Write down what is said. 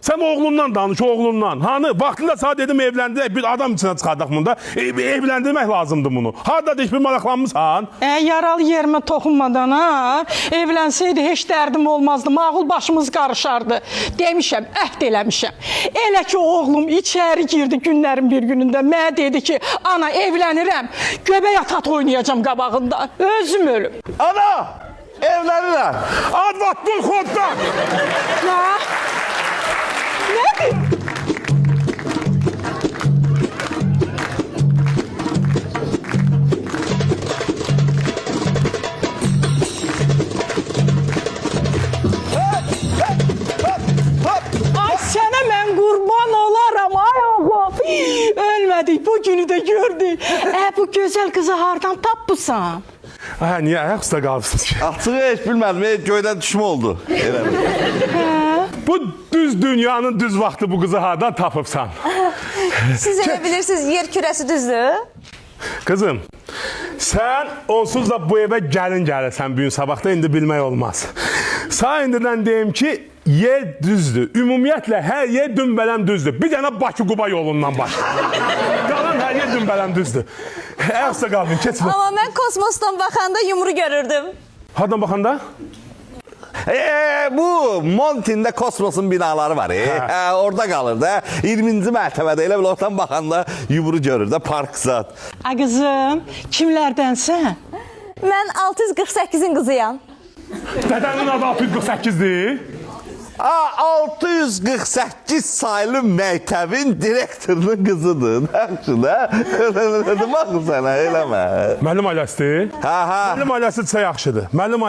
Sən oğlundan danış, oğlundan. Hanı? Vaxtında sağ dedim evləndirək, bir adam içinə çıxardaq bunda. Evləndirmək lazımdır bunu. Harada heç bir maraqlanmışsan? Yaralı yerimə toxunmadan ha. Evlənsəydi heç dərdim olmazdı. Mağul başımız qarışardı. Demişəm, əhd eləmişəm. Elə ki oğlum içəri girdi günlərin bir günündə. Mənə dedi ki, ana evlənirəm. Göbək atat oynayacağım qabağında. Özüm ölüm. Ana! Evlenirler. Advatdın koddan! Ya. Nədir? Ay sənə mən qurban olaram ay oğlum. Ölmədik, bu günü də gördük. Bu gözəl qızı hardan tapmısan? Niyə ayaqüstə qalmışsınız ki? Açığı heç bilmədim. Göydən düşmə oldu. Bu düz dünyanın düz vaxtı bu qızı hardan tapıbsan? Siz elə bilirsiniz, yer kürəsi düzdür? Kızım, sən onsuz da bu evə gəlin gəlirsən bu gün sabahda, indi bilmək olmaz. Sağ indidən deyim ki, yer düzdür. Ümumiyyətlə, hər yer dümbələm düzdür. Bir dənə Bakı-Quba yolundan başlayır. Qalan hər yer dümbələm düzdür. Ayaqüstə qalmayın, keçin. Amma mən kosmosdan baxanda yumru görürdüm. Hardan baxanda? Bu Montin'de kosmosun binaları var. Orada kalır da 20. mərtəbədə elə bil oradan baxanda yumru görür də park zat. Qızım, kimlərdənsən? Mən 648-in qızıyam. Dədənin adı 648-dir. 648 saylı məktəbin direktorunun qızıdır. Yaxşı da. Baxın sənə, eləmə. Müəllim ailəsi. Ha. Müəllim ailəsi çox yaxşıdır. Müəllim ailəsi